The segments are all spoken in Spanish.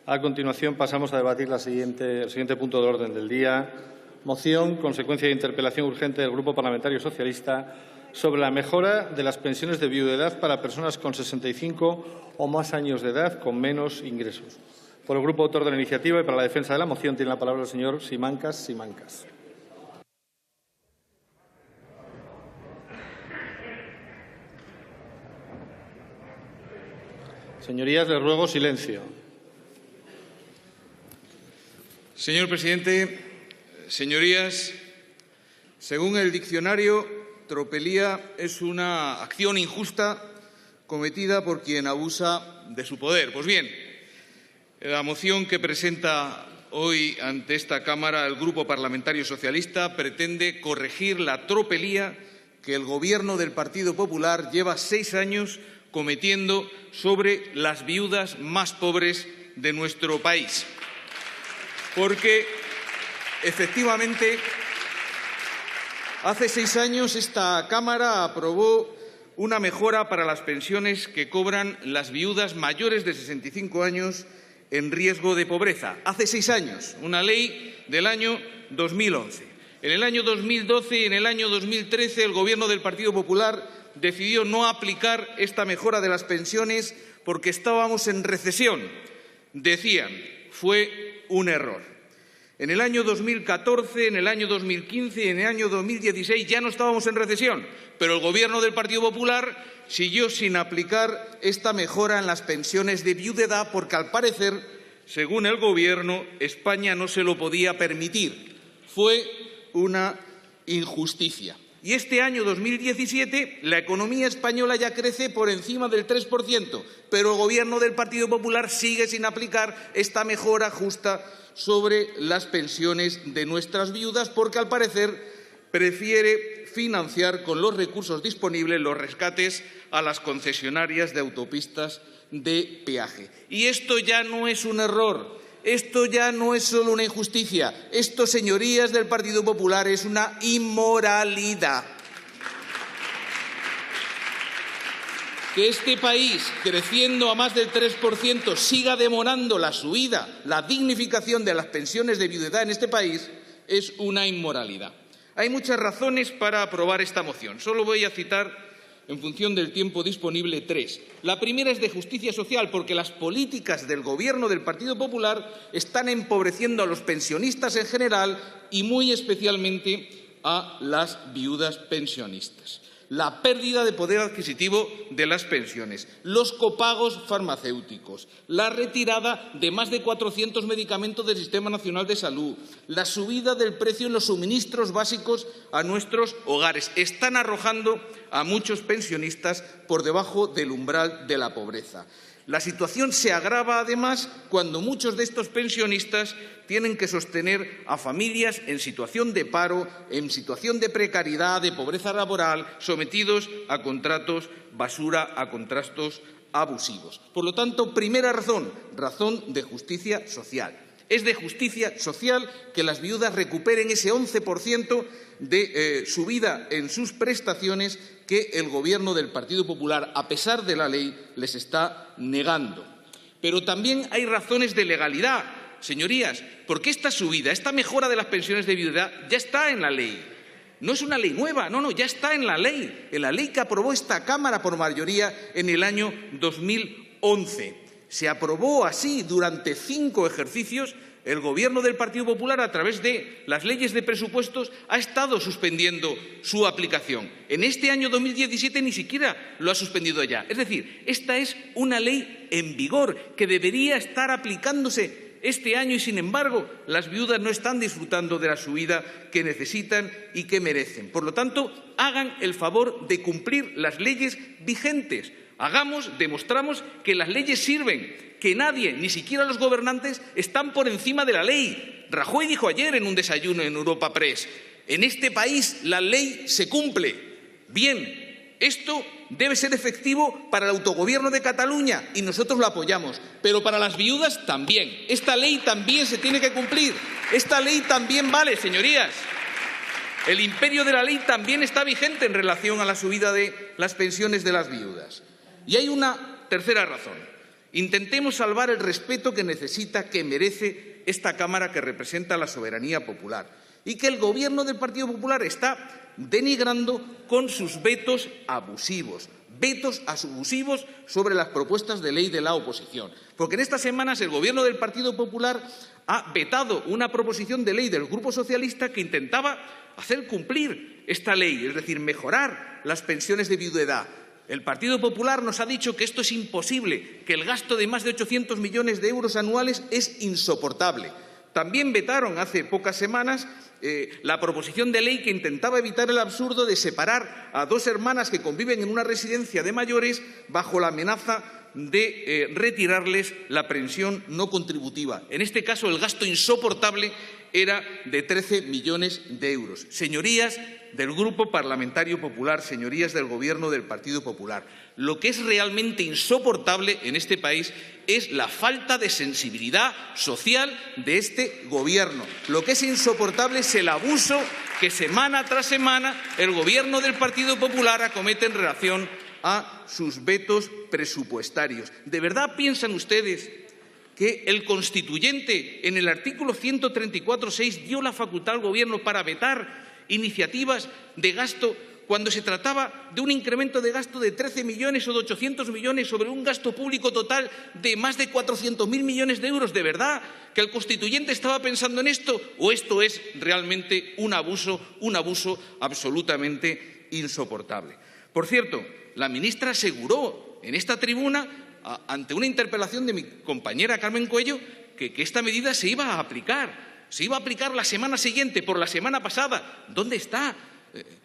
A continuación, pasamos a debatir el siguiente punto de orden del día. Moción, consecuencia de interpelación urgente del Grupo Parlamentario Socialista sobre la mejora de las pensiones de viudedad para personas con 65 o más años de edad con menos ingresos. Por el Grupo autor de la iniciativa y para la defensa de la moción tiene la palabra el señor Simancas. Señorías, les ruego silencio. Señor presidente, señorías, según el diccionario, tropelía es una acción injusta cometida por quien abusa de su poder. Pues bien, la moción que presenta hoy ante esta Cámara el Grupo Parlamentario Socialista pretende corregir la tropelía que el Gobierno del Partido Popular lleva 6 años cometiendo sobre las viudas más pobres de nuestro país. Porque, efectivamente, hace 6 años esta Cámara aprobó una mejora para las pensiones que cobran las viudas mayores de 65 años en riesgo de pobreza. Hace 6 años, una ley del año 2011. En el año 2012 y en el año 2013 el Gobierno del Partido Popular decidió no aplicar esta mejora de las pensiones porque estábamos en recesión. Decían, fue un error. En el año 2014, en el año 2015 y en el año 2016 ya no estábamos en recesión, pero el Gobierno del Partido Popular siguió sin aplicar esta mejora en las pensiones de viudedad porque, al parecer, según el Gobierno, España no se lo podía permitir. Fue una injusticia. Y este año 2017 la economía española ya crece por encima del 3%, pero el Gobierno del Partido Popular sigue sin aplicar esta mejora justa sobre las pensiones de nuestras viudas porque, al parecer, prefiere financiar con los recursos disponibles los rescates a las concesionarias de autopistas de peaje. Y esto ya no es un error, esto ya no es solo una injusticia, esto, señorías del Partido Popular, es una inmoralidad. Que este país, creciendo a más del 3%, siga demorando la subida, la dignificación de las pensiones de viudedad en este país, es una inmoralidad. Hay muchas razones para aprobar esta moción. Solo voy a citar, en función del tiempo disponible, 3. La primera es de justicia social, porque las políticas del Gobierno del Partido Popular están empobreciendo a los pensionistas en general y muy especialmente a las viudas pensionistas. La pérdida de poder adquisitivo de las pensiones, los copagos farmacéuticos, la retirada de más de 400 medicamentos del Sistema Nacional de Salud, la subida del precio en los suministros básicos a nuestros hogares, están arrojando a muchos pensionistas por debajo del umbral de la pobreza. La situación se agrava, además, cuando muchos de estos pensionistas tienen que sostener a familias en situación de paro, en situación de precariedad, de pobreza laboral, sometidos a contratos basura, a contratos abusivos. Por lo tanto, primera razón, razón de justicia social. Es de justicia social que las viudas recuperen ese 11% de subida en sus prestaciones que el Gobierno del Partido Popular, a pesar de la ley, les está negando. Pero también hay razones de legalidad, señorías, porque esta subida, esta mejora de las pensiones de viudedad ya está en la ley. No es una ley nueva, no, ya está en la ley que aprobó esta Cámara por mayoría en el año 2011. Se aprobó así durante 5 ejercicios. El Gobierno del Partido Popular, a través de las leyes de presupuestos, ha estado suspendiendo su aplicación. En este año 2017 ni siquiera lo ha suspendido ya. Es decir, esta es una ley en vigor que debería estar aplicándose este año y, sin embargo, las viudas no están disfrutando de la subida que necesitan y que merecen. Por lo tanto, hagan el favor de cumplir las leyes vigentes. Demostramos que las leyes sirven, que nadie, ni siquiera los gobernantes, están por encima de la ley. Rajoy dijo ayer en un desayuno en Europa Press, en este país la ley se cumple. Bien, esto debe ser efectivo para el autogobierno de Cataluña y nosotros lo apoyamos, pero para las viudas también. Esta ley también se tiene que cumplir, esta ley también vale, señorías. El imperio de la ley también está vigente en relación a la subida de las pensiones de las viudas. Y hay una tercera razón, Intentemos salvar el respeto que necesita, que merece esta Cámara que representa la soberanía popular y que el Gobierno del Partido Popular está denigrando con sus vetos abusivos sobre las propuestas de ley de la oposición. Porque en estas semanas el Gobierno del Partido Popular ha vetado una proposición de ley del Grupo Socialista que intentaba hacer cumplir esta ley, es decir, mejorar las pensiones de viudedad. El Partido Popular nos ha dicho que esto es imposible, que el gasto de más de 800 millones de euros anuales es insoportable. También vetaron hace pocas semanas la proposición de ley que intentaba evitar el absurdo de separar a dos hermanas que conviven en una residencia de mayores bajo la amenaza de retirarles la pensión no contributiva. En este caso, el gasto insoportable era de 13 millones de euros. Señorías del Grupo Parlamentario Popular, señorías del Gobierno del Partido Popular, lo que es realmente insoportable en este país es la falta de sensibilidad social de este Gobierno. Lo que es insoportable es el abuso que semana tras semana el Gobierno del Partido Popular acomete en relación a sus vetos presupuestarios. ¿De verdad piensan ustedes que el Constituyente, en el artículo 134.6, dio la facultad al Gobierno para vetar iniciativas de gasto cuando se trataba de un incremento de gasto de 13 millones o de 800 millones sobre un gasto público total de más de 400.000 millones de euros? ¿De verdad que el Constituyente estaba pensando en esto? ¿O esto es realmente un abuso absolutamente insoportable? Por cierto, la ministra aseguró en esta tribuna, ante una interpelación de mi compañera Carmen Cuello, que esta medida se iba a aplicar. Se iba a aplicar la semana siguiente, por la semana pasada. ¿Dónde está?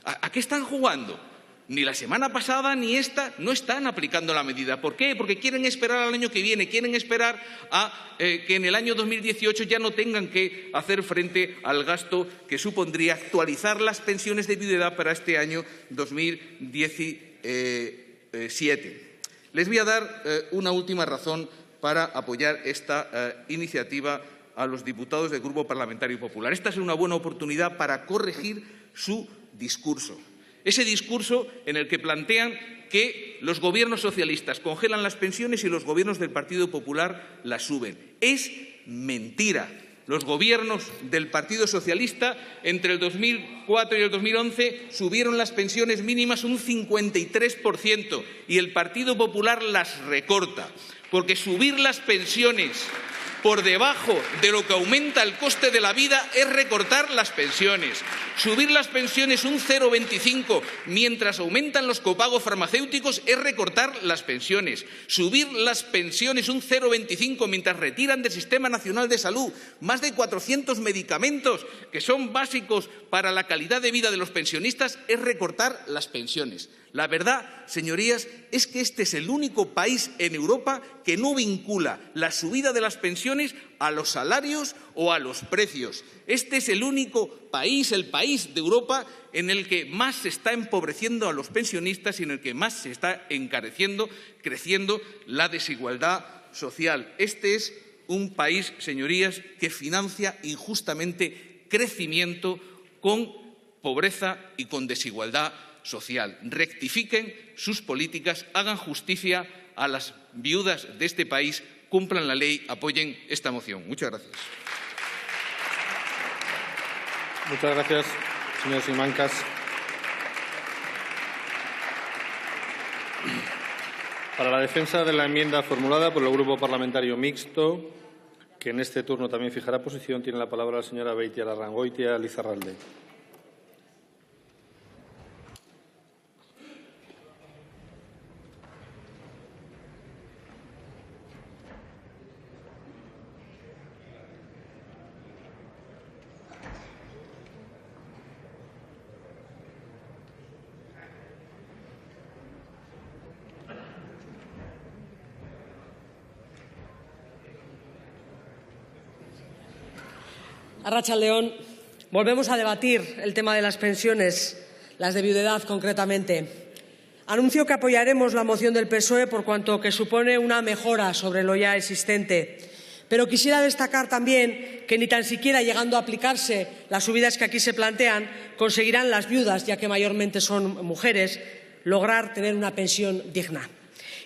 ¿A qué están jugando? Ni la semana pasada ni esta no están aplicando la medida. ¿Por qué? Porque quieren esperar al año que viene, quieren esperar a que en el año 2018 ya no tengan que hacer frente al gasto que supondría actualizar las pensiones de viudedad para este año 2017. Les voy a dar una última razón para apoyar esta iniciativa a los diputados del Grupo Parlamentario Popular. Esta es una buena oportunidad para corregir su discurso. Ese discurso en el que plantean que los gobiernos socialistas congelan las pensiones y los gobiernos del Partido Popular las suben. Es mentira. Los gobiernos del Partido Socialista entre el 2004 y el 2011 subieron las pensiones mínimas un 53% y el Partido Popular las recorta, porque subir las pensiones por debajo de lo que aumenta el coste de la vida es recortar las pensiones. Subir las pensiones un 0,25 mientras aumentan los copagos farmacéuticos es recortar las pensiones. Subir las pensiones un 0,25 mientras retiran del Sistema Nacional de Salud más de 400 medicamentos que son básicos para la calidad de vida de los pensionistas es recortar las pensiones. La verdad, señorías, es que este es el único país en Europa que no vincula la subida de las pensiones a los salarios o a los precios. Este es el único país, el país de Europa, en el que más se está empobreciendo a los pensionistas y en el que más se está creciendo la desigualdad social. Este es un país, señorías, que financia injustamente crecimiento con pobreza y con desigualdad social. Rectifiquen sus políticas, hagan justicia a las viudas de este país, cumplan la ley, apoyen esta moción. Muchas gracias. Muchas gracias, señor Simancas. Para la defensa de la enmienda formulada por el Grupo Parlamentario Mixto, que en este turno también fijará posición, tiene la palabra la señora Beitialarrangoitia Lizarralde. Arratsaldeon, volvemos a debatir el tema de las pensiones, las de viudedad concretamente. Anuncio que apoyaremos la moción del PSOE por cuanto que supone una mejora sobre lo ya existente. Pero quisiera destacar también que ni tan siquiera llegando a aplicarse las subidas que aquí se plantean conseguirán las viudas, ya que mayormente son mujeres, lograr tener una pensión digna.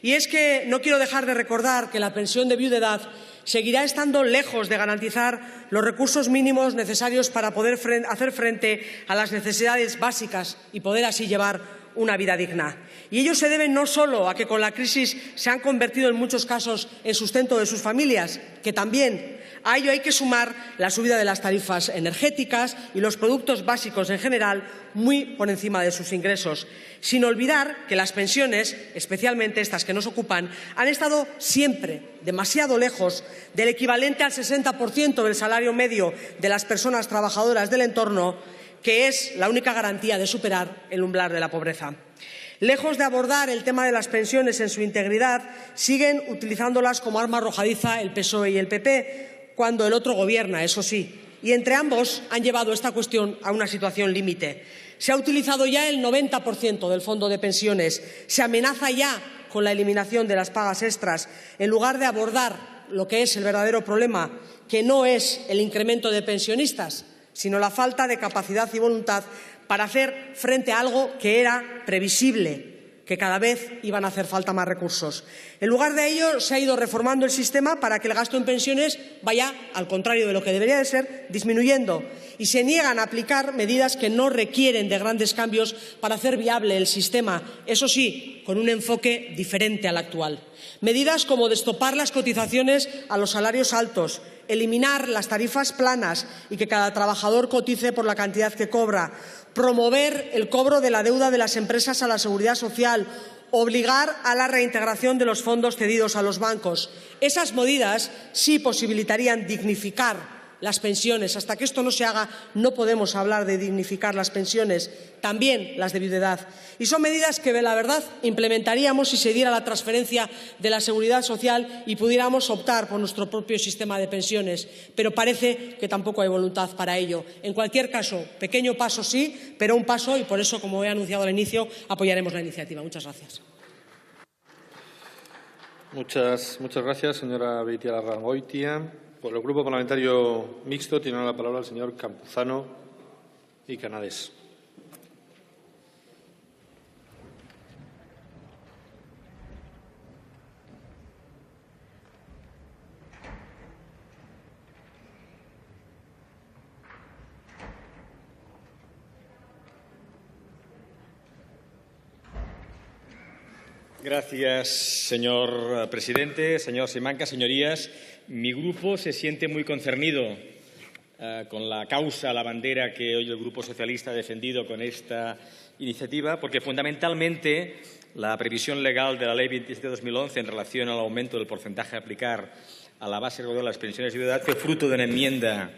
Y es que no quiero dejar de recordar que la pensión de viudedad seguirá estando lejos de garantizar los recursos mínimos necesarios para poder hacer frente a las necesidades básicas y poder así llevar una vida digna. Y ello se debe no solo a que con la crisis se han convertido en muchos casos en sustento de sus familias, que también a ello hay que sumar la subida de las tarifas energéticas y los productos básicos en general muy por encima de sus ingresos, sin olvidar que las pensiones, especialmente estas que nos ocupan, han estado siempre demasiado lejos del equivalente al 60% del salario medio de las personas trabajadoras del entorno, que es la única garantía de superar el umbral de la pobreza. Lejos de abordar el tema de las pensiones en su integridad, siguen utilizándolas como arma arrojadiza el PSOE y el PP, cuando el otro gobierna, eso sí, y entre ambos han llevado esta cuestión a una situación límite. Se ha utilizado ya el 90% del fondo de pensiones, se amenaza ya con la eliminación de las pagas extras, en lugar de abordar lo que es el verdadero problema, que no es el incremento de pensionistas, sino la falta de capacidad y voluntad para hacer frente a algo que era previsible, que cada vez iban a hacer falta más recursos. En lugar de ello, se ha ido reformando el sistema para que el gasto en pensiones vaya, al contrario de lo que debería de ser, disminuyendo, y se niegan a aplicar medidas que no requieren de grandes cambios para hacer viable el sistema, eso sí, con un enfoque diferente al actual. Medidas como destopar las cotizaciones a los salarios altos, eliminar las tarifas planas y que cada trabajador cotice por la cantidad que cobra, promover el cobro de la deuda de las empresas a la Seguridad Social, obligar a la reintegración de los fondos cedidos a los bancos. Esas medidas sí posibilitarían dignificar las pensiones. Hasta que esto no se haga, no podemos hablar de dignificar las pensiones, también las de viudedad. Y son medidas que, la verdad, implementaríamos si se diera la transferencia de la Seguridad Social y pudiéramos optar por nuestro propio sistema de pensiones. Pero parece que tampoco hay voluntad para ello. En cualquier caso, pequeño paso sí, pero un paso, y por eso, como he anunciado al inicio, apoyaremos la iniciativa. Muchas gracias. Muchas gracias, señora Beitialarrangoitia. Por el Grupo Parlamentario Mixto tiene la palabra el señor Campuzano y Canades. Gracias, señor presidente, señor Simancas, señorías. Mi grupo se siente muy concernido con la causa, la bandera que hoy el Grupo Socialista ha defendido con esta iniciativa, porque fundamentalmente la previsión legal de la Ley 27/2011 en relación al aumento del porcentaje a aplicar a la base de las pensiones de viudedad fue fruto de una enmienda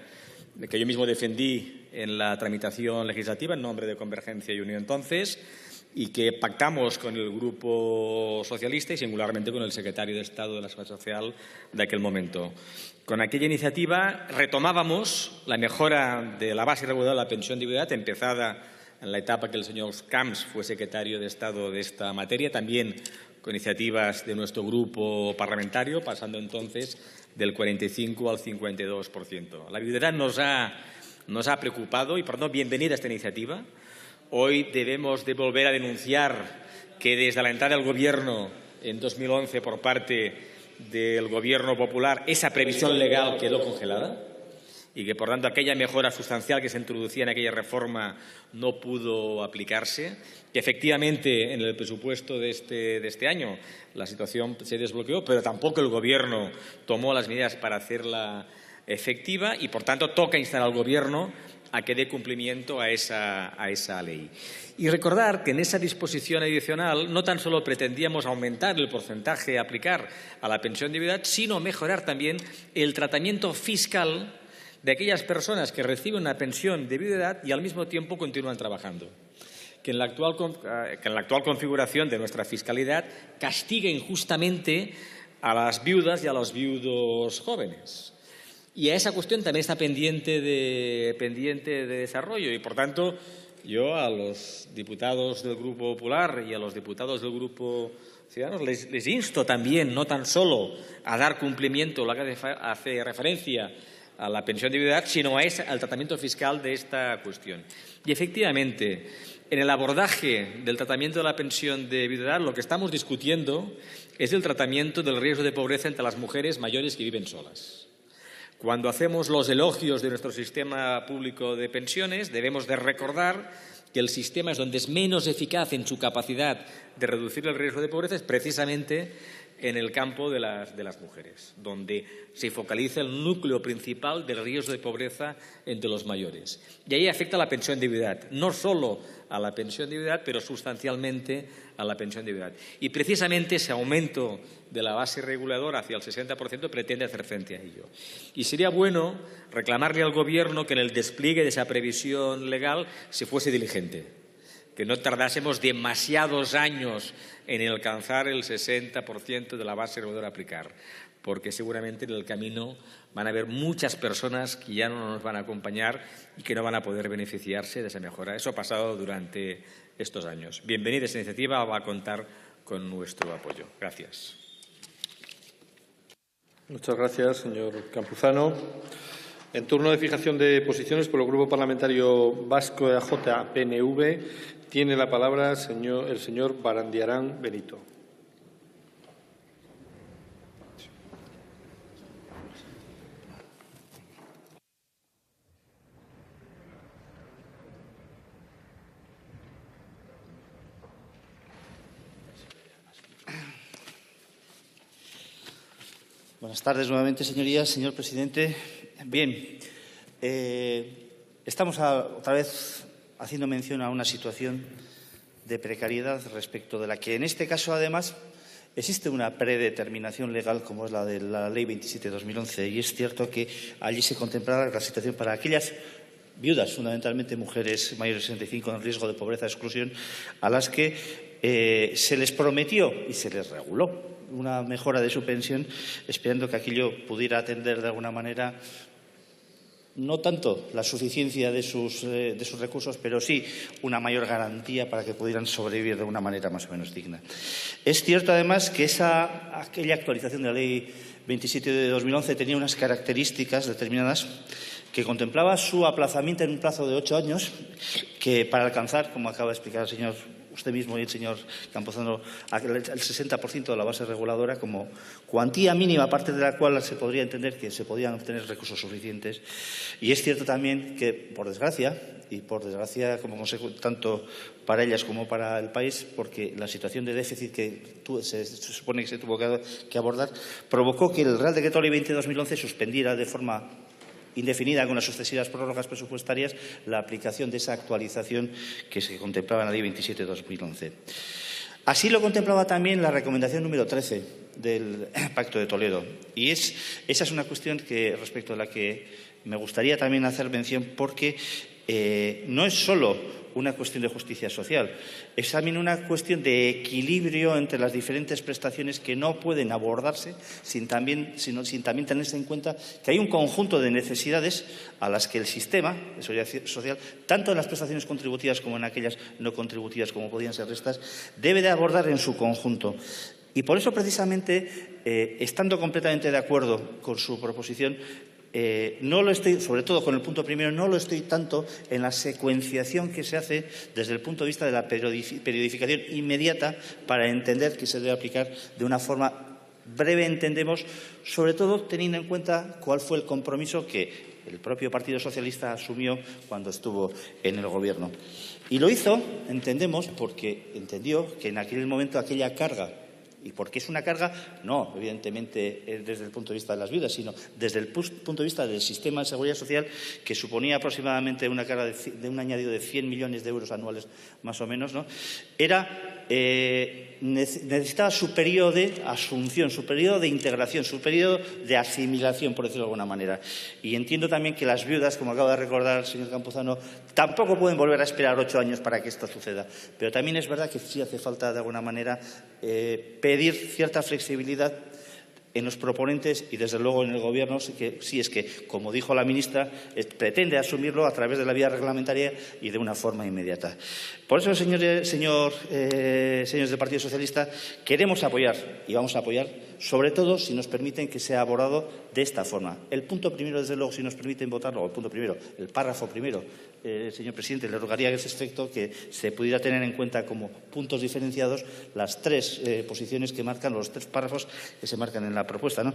que yo mismo defendí en la tramitación legislativa en nombre de Convergencia y Unió entonces, y que pactamos con el Grupo Socialista y singularmente con el secretario de Estado de la Seguridad Social de aquel momento. Con aquella iniciativa retomábamos la mejora de la base irregular de la pensión de viudedad, empezada en la etapa que el señor Camps fue secretario de Estado de esta materia, también con iniciativas de nuestro grupo parlamentario, pasando entonces del 45 al 52%. La viudedad nos ha preocupado y, por tanto, bienvenida a esta iniciativa. Hoy debemos de volver a denunciar que desde la entrada del Gobierno en 2011 por parte del Gobierno popular esa previsión legal quedó congelada y que, por tanto, aquella mejora sustancial que se introducía en aquella reforma no pudo aplicarse, que efectivamente en el presupuesto de este año la situación se desbloqueó, pero tampoco el Gobierno tomó las medidas para hacerla efectiva y, por tanto, toca instar al Gobierno a que dé cumplimiento a esa ley. Y recordar que en esa disposición adicional no tan solo pretendíamos aumentar el porcentaje a aplicar a la pensión de viudedad, sino mejorar también el tratamiento fiscal de aquellas personas que reciben una pensión de viudedad y al mismo tiempo continúan trabajando. Que en la actual configuración de nuestra fiscalidad castiga injustamente a las viudas y a los viudos jóvenes. Y a esa cuestión también está pendiente de desarrollo y, por tanto, yo a los diputados del Grupo Popular y a los diputados del Grupo Ciudadanos les insto también, no tan solo a dar cumplimiento a lo que hace referencia a la pensión de viudedad, sino es al tratamiento fiscal de esta cuestión. Y efectivamente, en el abordaje del tratamiento de la pensión de viudedad, lo que estamos discutiendo es el tratamiento del riesgo de pobreza entre las mujeres mayores que viven solas. Cuando hacemos los elogios de nuestro sistema público de pensiones, debemos de recordar que el sistema es donde es menos eficaz en su capacidad de reducir el riesgo de pobreza, es precisamente en el campo de las mujeres, donde se focaliza el núcleo principal del riesgo de pobreza entre los mayores. Y ahí afecta a la pensión de viudedad, no solo a la pensión de viudedad, pero sustancialmente a la pensión de viudedad. Y precisamente ese aumento de la base reguladora hacia el 60% pretende hacer frente a ello. Y sería bueno reclamarle al Gobierno que en el despliegue de esa previsión legal se fuese diligente, que no tardásemos demasiados años en alcanzar el 60% de la base reguladora a aplicar, porque seguramente en el camino van a haber muchas personas que ya no nos van a acompañar y que no van a poder beneficiarse de esa mejora. Eso ha pasado durante estos años. Bienvenida esta iniciativa, va a contar con nuestro apoyo. Gracias. Muchas gracias, señor Campuzano. En turno de fijación de posiciones por el Grupo Parlamentario Vasco EAJ-PNV, tiene la palabra el señor Barandiarán Benito. Buenas tardes nuevamente, señorías. Señor presidente, bien, estamos otra vez haciendo mención a una situación de precariedad respecto de la que, en este caso, además, existe una predeterminación legal como es la de la Ley 27/2011 y es cierto que allí se contemplará la situación para aquellas viudas, fundamentalmente mujeres mayores de 65 en riesgo de pobreza y exclusión, a las que se les prometió y se les reguló una mejora de su pensión, esperando que aquello pudiera atender de alguna manera no tanto la suficiencia de sus recursos, pero sí una mayor garantía para que pudieran sobrevivir de una manera más o menos digna. Es cierto, además, que aquella actualización de la Ley 27 de 2011 tenía unas características determinadas que contemplaba su aplazamiento en un plazo de 8 años, que para alcanzar, como acaba de explicar el señor usted mismo y el señor Campuzano, el 60% de la base reguladora como cuantía mínima, a partir de la cual se podría entender que se podían obtener recursos suficientes. Y es cierto también que, por desgracia, como tanto para ellas como para el país, porque la situación de déficit que se supone que se tuvo que abordar, provocó que el Real Decreto Ley 20 de 2011 suspendiera de forma indefinida, con las sucesivas prórrogas presupuestarias, la aplicación de esa actualización que se contemplaba en la Ley 27 de 2011. Así lo contemplaba también la recomendación número 13 del Pacto de Toledo. Y esa es una cuestión respecto a la que me gustaría también hacer mención, porque no es solo una cuestión de justicia social, es también una cuestión de equilibrio entre las diferentes prestaciones que no pueden abordarse sin también tenerse en cuenta que hay un conjunto de necesidades a las que el sistema de seguridad social, tanto en las prestaciones contributivas como en aquellas no contributivas, como podían ser estas, debe de abordar en su conjunto. Y por eso, precisamente, estando completamente de acuerdo con su proposición, no lo estoy, sobre todo con el punto primero, no lo estoy tanto en la secuenciación que se hace desde el punto de vista de la periodificación inmediata para entender que se debe aplicar de una forma breve, entendemos, sobre todo teniendo en cuenta cuál fue el compromiso que el propio Partido Socialista asumió cuando estuvo en el Gobierno. Y lo hizo, entendemos, porque entendió que en aquel momento aquella carga, ¿y por qué es una carga? No, evidentemente, desde el punto de vista de las viudas, sino desde el punto de vista del sistema de seguridad social, que suponía aproximadamente una carga de un añadido de 100 millones de euros anuales, más o menos, ¿no? Necesitaba su periodo de asunción, su periodo de integración, su periodo de asimilación, por decirlo de alguna manera. Y entiendo también que las viudas, como acaba de recordar el señor Campuzano, tampoco pueden volver a esperar 8 años para que esto suceda. Pero también es verdad que sí hace falta, de alguna manera, pedir cierta flexibilidad en los proponentes y, desde luego, en el Gobierno, si es que, como dijo la ministra, pretende asumirlo a través de la vía reglamentaria y de una forma inmediata. Por eso, señores del Partido Socialista, queremos apoyar y vamos a apoyar, sobre todo si nos permiten que sea abordado de esta forma. El punto primero, desde luego, si nos permiten votarlo, el punto primero, el párrafo primero, señor presidente, le rogaría a ese efecto que se pudiera tener en cuenta como puntos diferenciados las tres posiciones que marcan, los tres párrafos que se marcan en la propuesta, ¿no?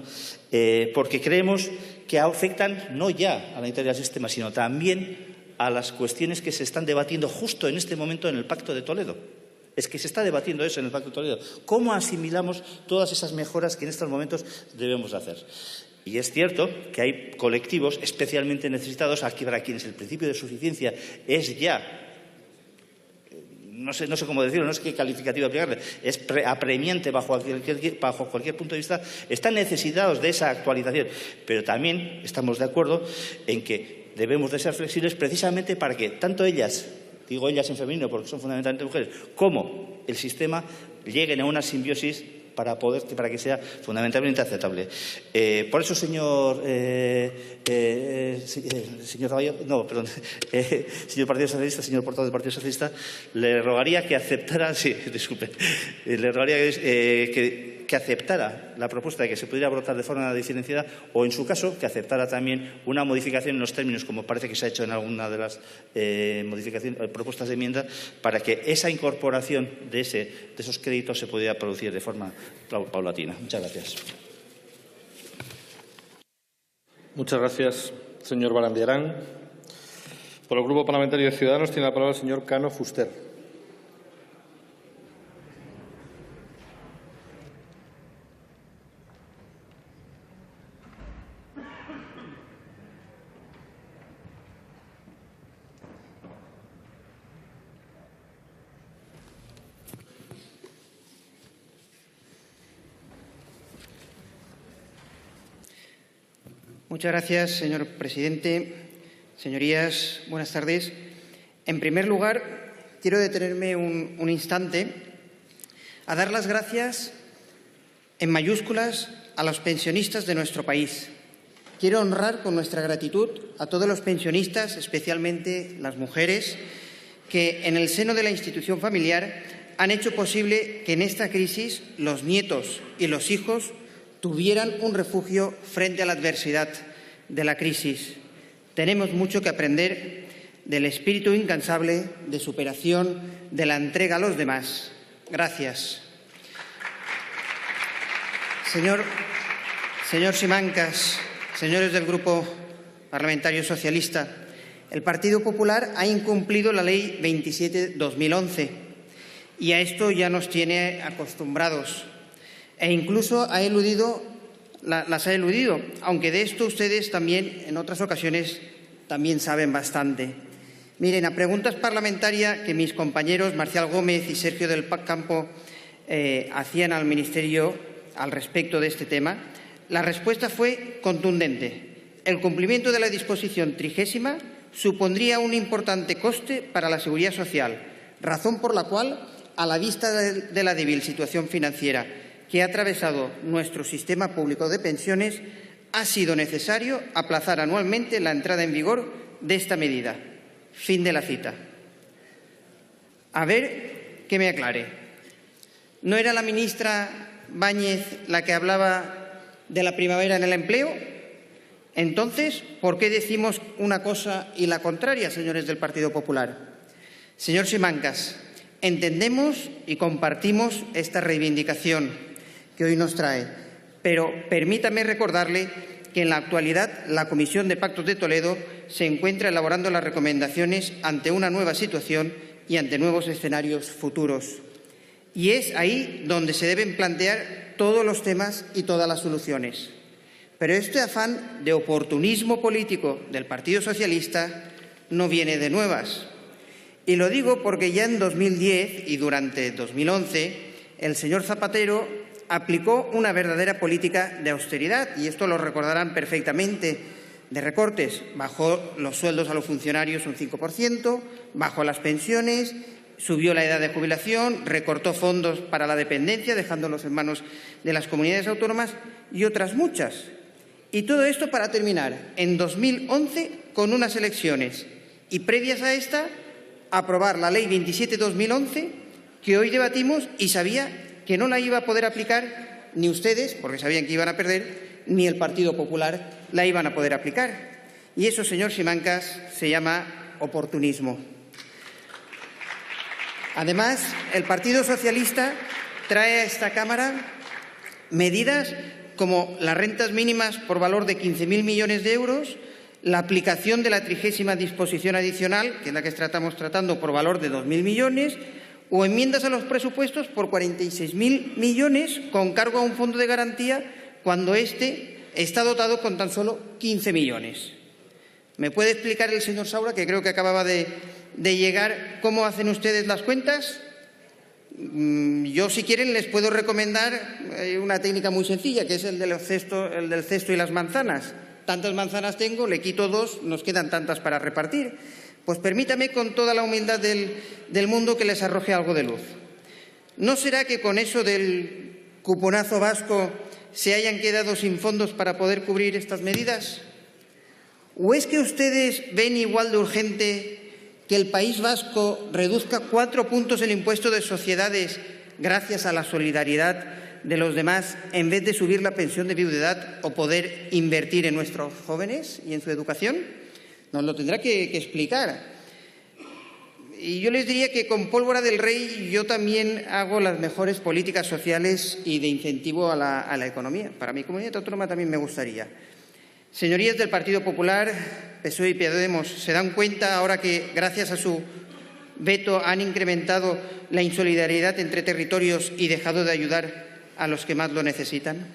Porque creemos que afectan no ya a la integridad del sistema, sino también a las cuestiones que se están debatiendo justo en este momento en el Pacto de Toledo. Es que se está debatiendo eso en el Pacto de Toledo. ¿Cómo asimilamos todas esas mejoras que en estos momentos debemos hacer? Y es cierto que hay colectivos especialmente necesitados, aquí para quienes el principio de suficiencia es ya, no sé cómo decirlo, no sé qué calificativo aplicarle, es apremiante bajo cualquier punto de vista, están necesitados de esa actualización. Pero también estamos de acuerdo en que debemos de ser flexibles precisamente para que tanto ellas, digo ellas en femenino porque son fundamentalmente mujeres, como el sistema lleguen a una simbiosis para que sea fundamentalmente aceptable. Por eso, señor Partido Socialista, señor portavoz del Partido Socialista, le rogaría que aceptara, le rogaría que aceptara la propuesta de que se pudiera votar de forma diferenciada o, en su caso, que aceptara también una modificación en los términos, como parece que se ha hecho en alguna de las propuestas de enmienda, para que esa incorporación de esos créditos se pudiera producir de forma paulatina. Muchas gracias. Muchas gracias, señor Barandiarán. Por el Grupo Parlamentario de Ciudadanos tiene la palabra el señor Cano Fuster. Muchas gracias, señor presidente. Señorías, buenas tardes. En primer lugar, quiero detenerme un instante a dar las gracias en mayúsculas a los pensionistas de nuestro país. Quiero honrar con nuestra gratitud a todos los pensionistas, especialmente las mujeres, que en el seno de la institución familiar han hecho posible que en esta crisis los nietos y los hijos tuvieran un refugio frente a la adversidad de la crisis. Tenemos mucho que aprender del espíritu incansable de superación, de la entrega a los demás. Gracias. Señor Simancas, señores del Grupo Parlamentario Socialista, el Partido Popular ha incumplido la Ley 27/2011 y a esto ya nos tiene acostumbrados. E incluso las ha eludido, aunque de esto ustedes también, en otras ocasiones, también saben bastante. Miren, a preguntas parlamentarias que mis compañeros Marcial Gómez y Sergio del Campo hacían al Ministerio al respecto de este tema, la respuesta fue contundente. El cumplimiento de la disposición 30ª supondría un importante coste para la seguridad social, razón por la cual, a la vista de la débil situación financiera que ha atravesado nuestro sistema público de pensiones, ha sido necesario aplazar anualmente la entrada en vigor de esta medida. Fin de la cita. A ver que me aclare. ¿No era la ministra Báñez la que hablaba de la primavera en el empleo? Entonces, ¿por qué decimos una cosa y la contraria, señores del Partido Popular? Señor Simancas, entendemos y compartimos esta reivindicación que hoy nos trae, pero permítame recordarle que en la actualidad la Comisión de Pactos de Toledo se encuentra elaborando las recomendaciones ante una nueva situación y ante nuevos escenarios futuros. Y es ahí donde se deben plantear todos los temas y todas las soluciones. Pero este afán de oportunismo político del Partido Socialista no viene de nuevas. Y lo digo porque ya en 2010 y durante 2011 el señor Zapatero aplicó una verdadera política de austeridad, y esto lo recordarán perfectamente, de recortes. Bajó los sueldos a los funcionarios un 5%, bajó las pensiones subió la edad de jubilación, recortó fondos para la dependencia, dejándolos en manos de las comunidades autónomas y otras muchas. Y todo esto para terminar en 2011 con unas elecciones y previas a esta aprobar la Ley 27/2011 que hoy debatimos y sabía que no la iba a poder aplicar ni ustedes, porque sabían que iban a perder, ni el Partido Popular la iban a poder aplicar. Y eso, señor Simancas, se llama oportunismo. Además, el Partido Socialista trae a esta Cámara medidas como las rentas mínimas por valor de 15.000 millones de euros, la aplicación de la 30ª disposición adicional, que es la que estamos tratando, por valor de 2.000 millones, o enmiendas a los presupuestos por 46.000 millones con cargo a un fondo de garantía cuando este está dotado con tan solo 15 millones. ¿Me puede explicar el señor Saura, que creo que acababa de llegar, cómo hacen ustedes las cuentas? Yo, si quieren, les puedo recomendar una técnica muy sencilla, que es el del cesto y las manzanas. Tantas manzanas tengo, le quito 2, nos quedan tantas para repartir. Pues permítame, con toda la humildad del mundo, que les arroje algo de luz. ¿No será que con eso del cuponazo vasco se hayan quedado sin fondos para poder cubrir estas medidas? ¿O es que ustedes ven igual de urgente que el País Vasco reduzca 4 puntos el impuesto de sociedades gracias a la solidaridad de los demás, en vez de subir la pensión de viudedad o poder invertir en nuestros jóvenes y en su educación? Nos lo tendrá que explicar. Y yo les diría que con pólvora del rey yo también hago las mejores políticas sociales y de incentivo a la economía. Para mi comunidad autónoma también me gustaría. Señorías del Partido Popular, PSOE y Podemos, ¿se dan cuenta ahora que, gracias a su veto, han incrementado la insolidaridad entre territorios y dejado de ayudar a los que más lo necesitan?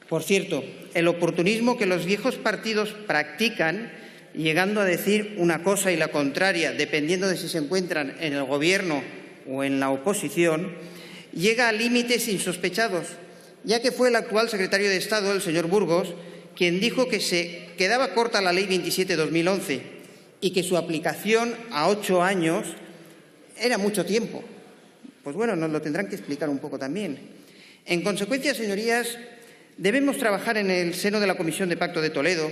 Por cierto, el oportunismo que los viejos partidos practican, llegando a decir una cosa y la contraria, dependiendo de si se encuentran en el Gobierno o en la oposición, llega a límites insospechados, ya que fue el actual secretario de Estado, el señor Burgos, quien dijo que se quedaba corta la Ley 27/2011 y que su aplicación a 8 años era mucho tiempo. Pues bueno, nos lo tendrán que explicar un poco también. En consecuencia, señorías, debemos trabajar en el seno de la Comisión de Pacto de Toledo,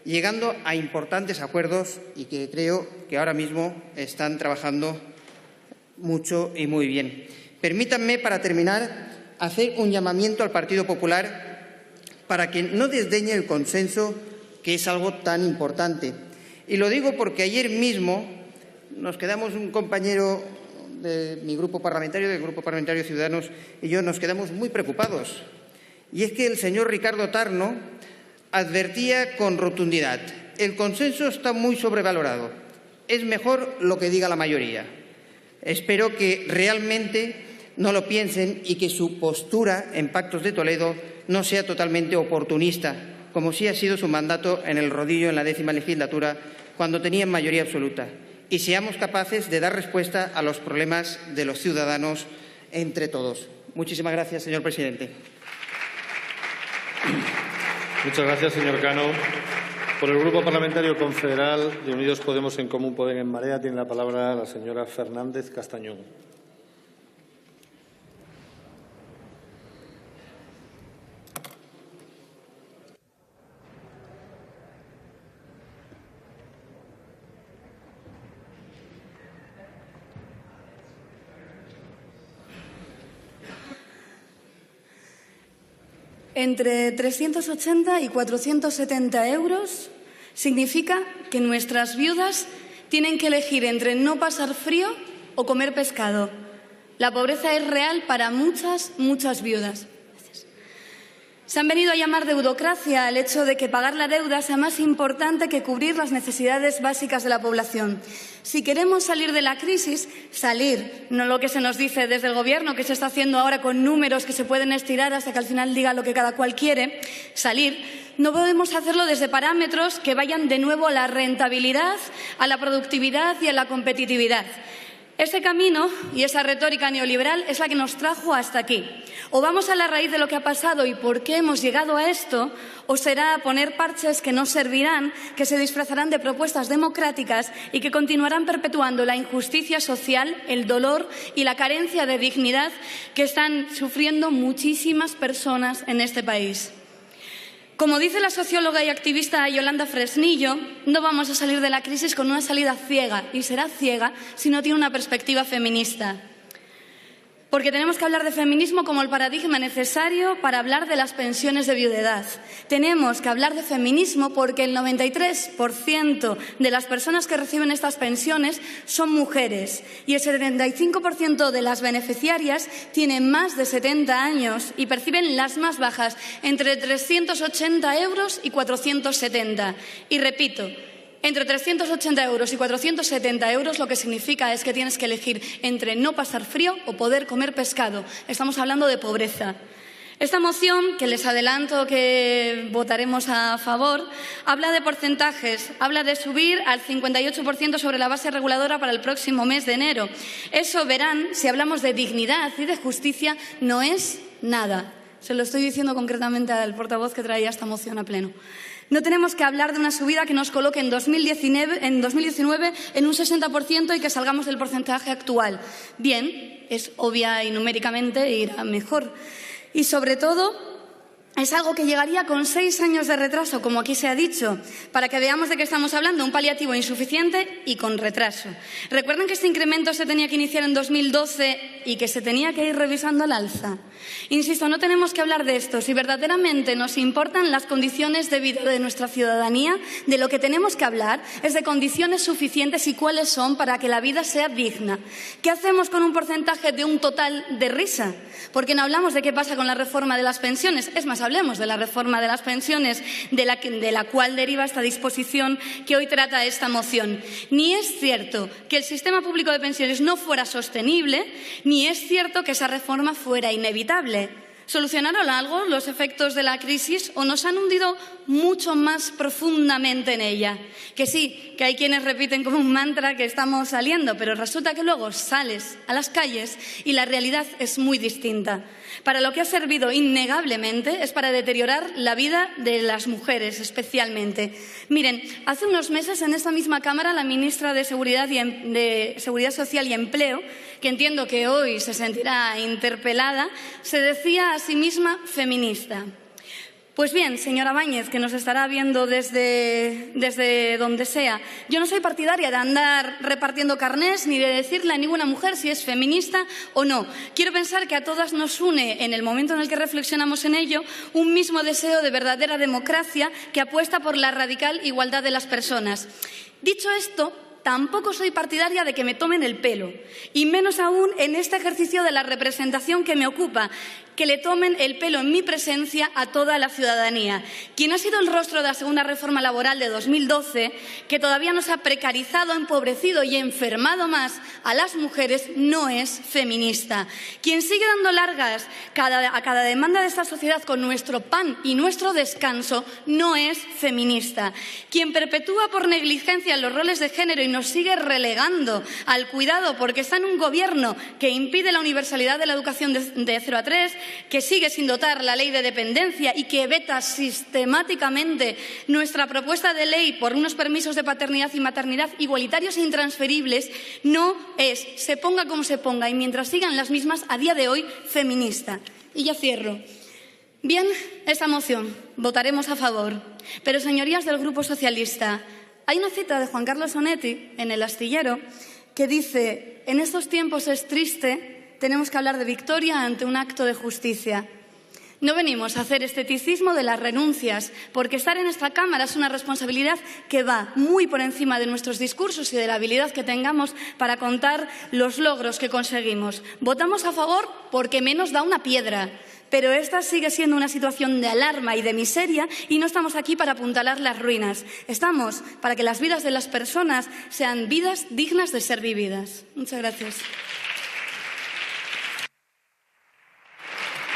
llegando a importantes acuerdos y que creo que ahora mismo están trabajando mucho y muy bien. Permítanme, para terminar, hacer un llamamiento al Partido Popular para que no desdeñe el consenso, que es algo tan importante. Y lo digo porque ayer mismo nos quedamos, un compañero de mi grupo parlamentario, del Grupo Parlamentario Ciudadanos, y yo nos quedamos muy preocupados. Y es que el señor Ricardo Tarno advertía con rotundidad: el consenso está muy sobrevalorado, es mejor lo que diga la mayoría. Espero que realmente no lo piensen y que su postura en Pactos de Toledo no sea totalmente oportunista, como sí ha sido su mandato en el rodillo en la 10ª legislatura, cuando tenían mayoría absoluta, y seamos capaces de dar respuesta a los problemas de los ciudadanos entre todos. Muchísimas gracias, señor presidente. Muchas gracias, señor Cano. Por el Grupo Parlamentario Confederal de Unidos Podemos en Común Podem en Marea tiene la palabra la señora Fernández Castañón. Entre 380 y 470 euros significa que nuestras viudas tienen que elegir entre no pasar frío o comer pescado. La pobreza es real para muchas viudas. Se han venido a llamar deudocracia al hecho de que pagar la deuda sea más importante que cubrir las necesidades básicas de la población. Si queremos salir de la crisis, no lo que se nos dice desde el Gobierno, que se está haciendo ahora con números que se pueden estirar hasta que al final diga lo que cada cual quiere, no podemos hacerlo desde parámetros que vayan de nuevo a la rentabilidad, a la productividad y a la competitividad. Ese camino y esa retórica neoliberal es la que nos trajo hasta aquí. O vamos a la raíz de lo que ha pasado y por qué hemos llegado a esto, o será poner parches que no servirán, que se disfrazarán de propuestas democráticas y que continuarán perpetuando la injusticia social, el dolor y la carencia de dignidad que están sufriendo muchísimas personas en este país. Como dice la socióloga y activista Yolanda Fresnillo, no vamos a salir de la crisis con una salida ciega, y será ciega si no tiene una perspectiva feminista. Porque tenemos que hablar de feminismo como el paradigma necesario para hablar de las pensiones de viudedad. Tenemos que hablar de feminismo porque el 93% de las personas que reciben estas pensiones son mujeres y el 75% de las beneficiarias tienen más de 70 años y perciben las más bajas, entre 380 euros y 470. Y repito, entre 380 euros y 470 euros lo que significa es que tienes que elegir entre no pasar frío o poder comer pescado. Estamos hablando de pobreza. Esta moción, que les adelanto que votaremos a favor, habla de porcentajes, habla de subir al 58% sobre la base reguladora para el próximo mes de enero. Eso, verán, si hablamos de dignidad y de justicia, no es nada. Se lo estoy diciendo concretamente al portavoz que traía esta moción a pleno. No tenemos que hablar de una subida que nos coloque en 2019 en un 60% y que salgamos del porcentaje actual. Bien, es obvia y numéricamente irá mejor. Y sobre todo, es algo que llegaría con 6 años de retraso, como aquí se ha dicho, para que veamos de qué estamos hablando, un paliativo insuficiente y con retraso. Recuerden que este incremento se tenía que iniciar en 2012 y que se tenía que ir revisando al alza. Insisto, no tenemos que hablar de esto. Si verdaderamente nos importan las condiciones de vida de nuestra ciudadanía, de lo que tenemos que hablar es de condiciones suficientes y cuáles son para que la vida sea digna. ¿Qué hacemos con un porcentaje de un total de risa? Porque no hablamos de qué pasa con la reforma de las pensiones. Es más, hablemos de la reforma de las pensiones de la cual deriva esta disposición que hoy trata esta moción. Ni es cierto que el sistema público de pensiones no fuera sostenible, ni es cierto que esa reforma fuera inevitable. ¿Solucionaron algo los efectos de la crisis o nos han hundido mucho más profundamente en ella? Que sí, que hay quienes repiten como un mantra que estamos saliendo, pero resulta que luego sales a las calles y la realidad es muy distinta. Para lo que ha servido innegablemente es para deteriorar la vida de las mujeres especialmente. Miren, hace unos meses en esta misma Cámara la ministra de Seguridad Social y Empleo, que entiendo que hoy se sentirá interpelada, se decía a sí misma feminista. Pues bien, señora Báñez, que nos estará viendo desde donde sea, yo no soy partidaria de andar repartiendo carnés ni de decirle a ninguna mujer si es feminista o no. Quiero pensar que a todas nos une, en el momento en el que reflexionamos en ello, un mismo deseo de verdadera democracia que apuesta por la radical igualdad de las personas. Dicho esto, tampoco soy partidaria de que me tomen el pelo, y menos aún en este ejercicio de la representación que me ocupa, que le tomen el pelo en mi presencia a toda la ciudadanía. Quien ha sido el rostro de la segunda reforma laboral de 2012, que todavía nos ha precarizado, empobrecido y enfermado más a las mujeres, no es feminista. Quien sigue dando largas a cada demanda de esta sociedad con nuestro pan y nuestro descanso, no es feminista. Quien perpetúa por negligencia los roles de género y nos sigue relegando al cuidado porque está en un gobierno que impide la universalidad de la educación de 0 a 3, que sigue sin dotar la ley de dependencia y que veta sistemáticamente nuestra propuesta de ley por unos permisos de paternidad y maternidad igualitarios e intransferibles, no es, se ponga como se ponga y mientras sigan las mismas, a día de hoy, feminista. Y ya cierro. Bien, esta moción, votaremos a favor. Pero, señorías del Grupo Socialista, hay una cita de Juan Carlos Onetti en El Astillero que dice: en estos tiempos es triste, tenemos que hablar de victoria ante un acto de justicia. No venimos a hacer esteticismo de las renuncias, porque estar en esta Cámara es una responsabilidad que va muy por encima de nuestros discursos y de la habilidad que tengamos para contar los logros que conseguimos. Votamos a favor porque menos da una piedra, pero esta sigue siendo una situación de alarma y de miseria y no estamos aquí para apuntalar las ruinas. Estamos para que las vidas de las personas sean vidas dignas de ser vividas. Muchas gracias.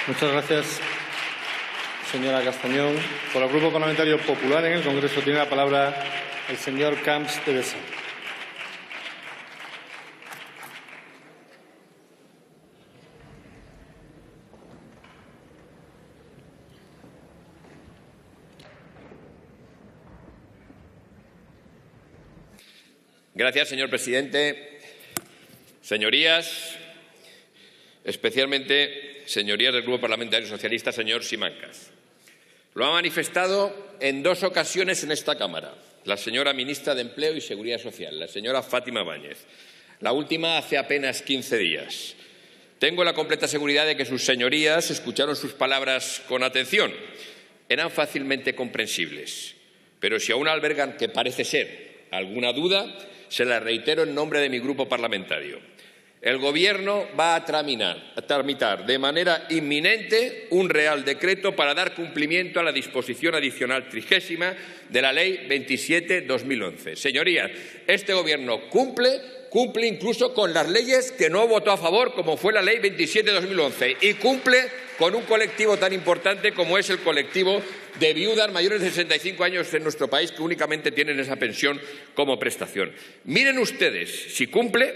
Muchas gracias, señora Castañón. Por el Grupo Parlamentario Popular en el Congreso tiene la palabra el señor Camps de Besa. Gracias, señor presidente. Señorías, especialmente señorías del Grupo Parlamentario Socialista, señor Simancas. Lo ha manifestado en 2 ocasiones en esta Cámara la señora ministra de Empleo y Seguridad Social, la señora Fátima Báñez. La última hace apenas 15 días. Tengo la completa seguridad de que sus señorías escucharon sus palabras con atención. Eran fácilmente comprensibles. Pero si aún albergan, que parece ser, alguna duda, se la reitero en nombre de mi grupo parlamentario. El Gobierno va a tramitar de manera inminente un Real Decreto para dar cumplimiento a la disposición adicional 30ª de la Ley 27/2011. Señorías, este Gobierno cumple incluso con las leyes que no votó a favor, como fue la Ley 27/2011, y cumple con un colectivo tan importante como es el colectivo de viudas mayores de 65 años en nuestro país que únicamente tienen esa pensión como prestación. Miren ustedes si cumple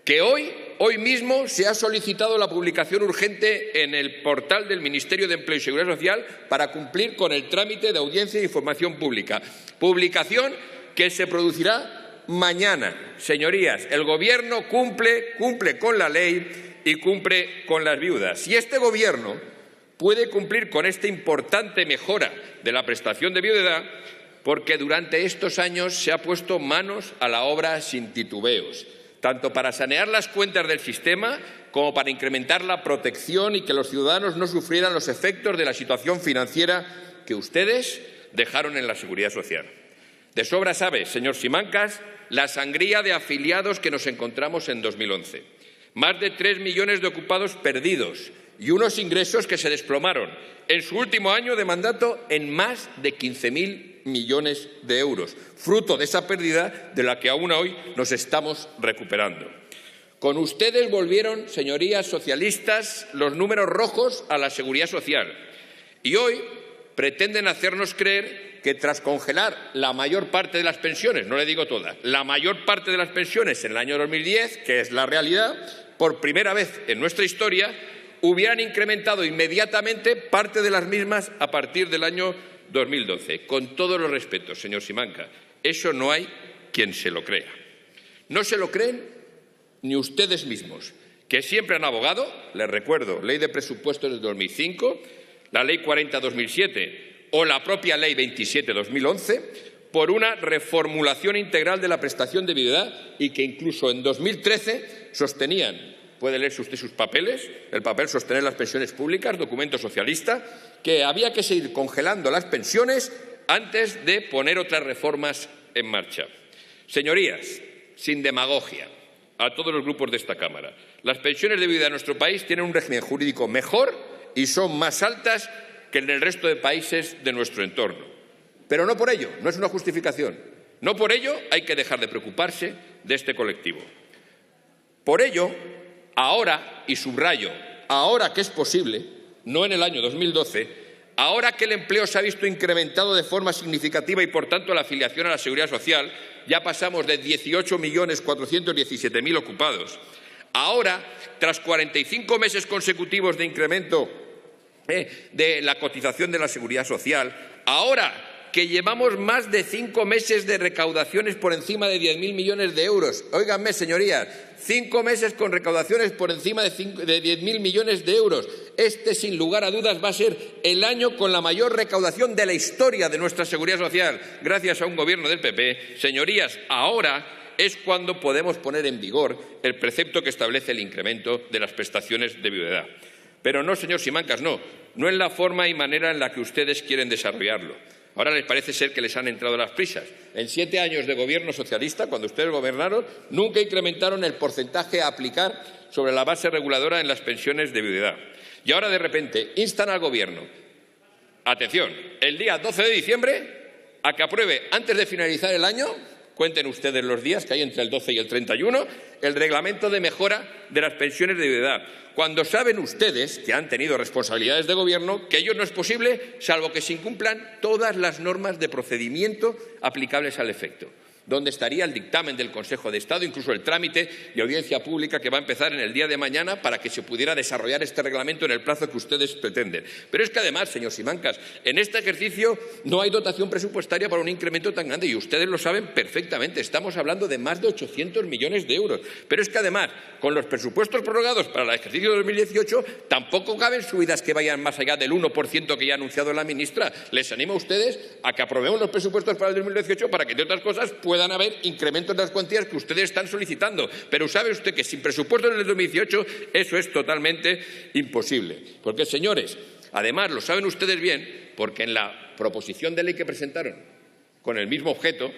que hoy mismo se ha solicitado la publicación urgente en el portal del Ministerio de Empleo y Seguridad Social para cumplir con el trámite de audiencia de información pública. Publicación que se producirá mañana. Señorías, el Gobierno cumple con la ley y cumple con las viudas. Y este Gobierno puede cumplir con esta importante mejora de la prestación de viudedad porque durante estos años se ha puesto manos a la obra sin titubeos, tanto para sanear las cuentas del sistema como para incrementar la protección y que los ciudadanos no sufrieran los efectos de la situación financiera que ustedes dejaron en la Seguridad Social. De sobra sabe, señor Simancas, la sangría de afiliados que nos encontramos en 2011. Más de 3 millones de ocupados perdidos y unos ingresos que se desplomaron en su último año de mandato en más de 15.000 millones de euros, fruto de esa pérdida de la que aún hoy nos estamos recuperando. Con ustedes volvieron, señorías socialistas, los números rojos a la Seguridad Social y hoy pretenden hacernos creer que tras congelar la mayor parte de las pensiones, no le digo todas, la mayor parte de las pensiones en el año 2010, que es la realidad, por primera vez en nuestra historia, hubieran incrementado inmediatamente parte de las mismas a partir del año 2012. Con todos los respetos, señor Simancas, eso no hay quien se lo crea. No se lo creen ni ustedes mismos, que siempre han abogado, les recuerdo, Ley de Presupuestos del 2005, la Ley 40/2007 o la propia Ley 27/2011, por una reformulación integral de la prestación de viudedad y que incluso en 2013 sostenían, puede leerse usted sus papeles, el papel Sostener las pensiones públicas, documento socialista, que había que seguir congelando las pensiones antes de poner otras reformas en marcha. Señorías, sin demagogia, a todos los grupos de esta Cámara, las pensiones de viudedad en nuestro país tienen un régimen jurídico mejor y son más altas que en el resto de países de nuestro entorno. Pero no por ello, no es una justificación, no por ello hay que dejar de preocuparse de este colectivo. Por ello, ahora, y subrayo, ahora que es posible, no en el año 2012, ahora que el empleo se ha visto incrementado de forma significativa y, por tanto, la afiliación a la Seguridad Social, ya pasamos de 18.417.000 ocupados. Ahora, tras 45 meses consecutivos de incremento de la cotización de la Seguridad Social, ahora que llevamos más de 5 meses de recaudaciones por encima de 10.000 millones de euros. Óiganme, señorías, 5 meses con recaudaciones por encima de 10.000 millones de euros. Este, sin lugar a dudas, va a ser el año con la mayor recaudación de la historia de nuestra Seguridad Social, gracias a un Gobierno del PP. Señorías, ahora es cuando podemos poner en vigor el precepto que establece el incremento de las prestaciones de viudedad. Pero no, señor Simancas, no en la forma y manera en la que ustedes quieren desarrollarlo. Ahora les parece ser que les han entrado las prisas. En 7 años de Gobierno socialista, cuando ustedes gobernaron, nunca incrementaron el porcentaje a aplicar sobre la base reguladora en las pensiones de viudedad. Y ahora, de repente, instan al Gobierno, atención, el día 12 de diciembre, a que apruebe antes de finalizar el año, cuenten ustedes los días que hay entre el 12 y el 31, el reglamento de mejora de las pensiones de viudedad, cuando saben ustedes, que han tenido responsabilidades de Gobierno, que ello no es posible salvo que se incumplan todas las normas de procedimiento aplicables al efecto. donde estaría el dictamen del Consejo de Estado, incluso el trámite y audiencia pública que va a empezar en el día de mañana para que se pudiera desarrollar este reglamento en el plazo que ustedes pretenden. Pero es que además, señor Simancas, en este ejercicio no hay dotación presupuestaria para un incremento tan grande y ustedes lo saben perfectamente. Estamos hablando de más de 800 millones de euros. Pero es que además, con los presupuestos prorrogados para el ejercicio de 2018, tampoco caben subidas que vayan más allá del 1% que ya ha anunciado la ministra. Les animo a ustedes a que aprobemos los presupuestos para el 2018 para que, entre otras cosas, puedan haber incrementos de las cuantías que ustedes están solicitando. Pero sabe usted que sin presupuestos en el 2018 eso es totalmente imposible. Porque, señores, además lo saben ustedes bien, porque en la proposición de ley que presentaron con el mismo objeto,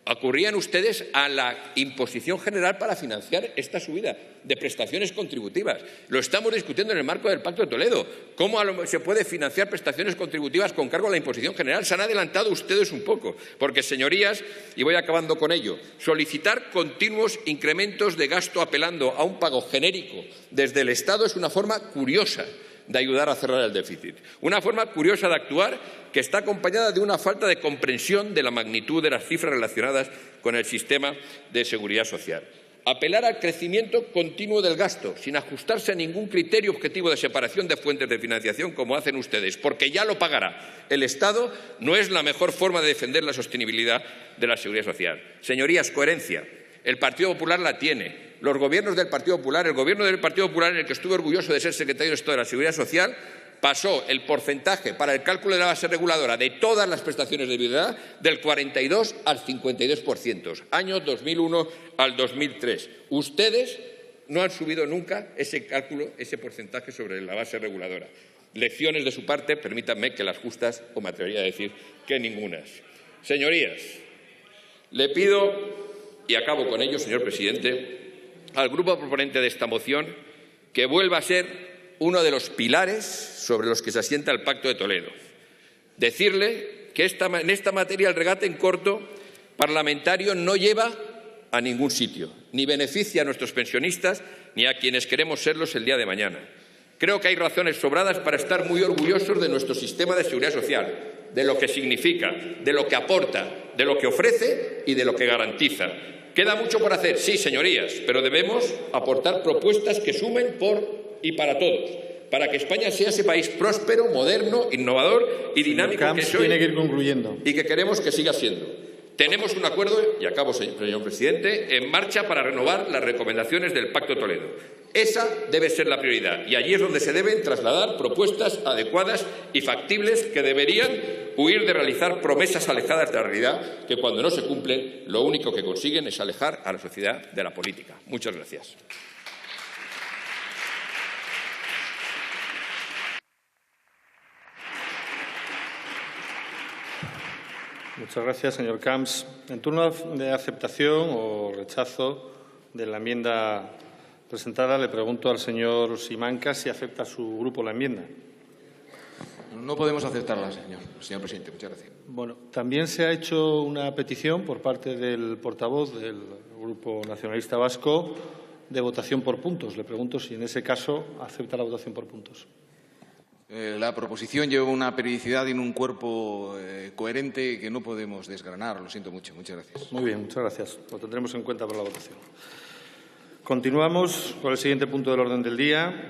acurrían ustedes a la imposición general para financiar esta subida de prestaciones contributivas. Lo estamos discutiendo en el marco del Pacto de Toledo. ¿Cómo se puede financiar prestaciones contributivas con cargo a la imposición general? Se han adelantado ustedes un poco, porque, señorías, y voy acabando con ello, solicitar continuos incrementos de gasto apelando a un pago genérico desde el Estado es una forma curiosa de ayudar a cerrar el déficit. Una forma curiosa de actuar que está acompañada de una falta de comprensión de la magnitud de las cifras relacionadas con el sistema de seguridad social. Apelar al crecimiento continuo del gasto, sin ajustarse a ningún criterio objetivo de separación de fuentes de financiación, como hacen ustedes, porque ya lo pagará el Estado, no es la mejor forma de defender la sostenibilidad de la seguridad social. Señorías, coherencia. El Partido Popular la tiene. Los gobiernos del Partido Popular, el gobierno del Partido Popular, en el que estuve orgulloso de ser secretario de Estado de la Seguridad Social, pasó el porcentaje para el cálculo de la base reguladora de todas las prestaciones de viudedad del 42 al 52%, años 2001 al 2003. Ustedes no han subido nunca ese cálculo, ese porcentaje sobre la base reguladora. Lecciones de su parte, permítanme que las justas, o me atrevería a decir que ningunas. Señorías, le pido, y acabo con ello, señor presidente, al grupo proponente de esta moción que vuelva a ser uno de los pilares sobre los que se asienta el Pacto de Toledo. Decirle que en esta materia el regate en corto parlamentario no lleva a ningún sitio, ni beneficia a nuestros pensionistas ni a quienes queremos serlos el día de mañana. Creo que hay razones sobradas para estar muy orgullosos de nuestro sistema de seguridad social, de lo que significa, de lo que aporta, de lo que ofrece y de lo que garantiza. Queda mucho por hacer, sí, señorías, pero debemos aportar propuestas que sumen por y para todos, para que España sea ese país próspero, moderno, innovador y dinámico que soy tiene que ir concluyendo. Y que queremos que siga siendo. Tenemos un acuerdo, y acabo, señor presidente, en marcha para renovar las recomendaciones del Pacto de Toledo. Esa debe ser la prioridad y allí es donde se deben trasladar propuestas adecuadas y factibles que deberían huir de realizar promesas alejadas de la realidad que, cuando no se cumplen, lo único que consiguen es alejar a la sociedad de la política. Muchas gracias. Muchas gracias, señor Camps. En turno de aceptación o rechazo de la enmienda presentada, le pregunto al señor Simancas si acepta su grupo la enmienda. No podemos aceptarla, señor presidente. Muchas gracias. Bueno, también se ha hecho una petición por parte del portavoz del Grupo Nacionalista Vasco de votación por puntos. Le pregunto si en ese caso acepta la votación por puntos. La proposición lleva una periodicidad y un cuerpo coherente que no podemos desgranar. Lo siento mucho. Muchas gracias. Muy bien, muchas gracias. Lo tendremos en cuenta para la votación. Continuamos con el siguiente punto del orden del día.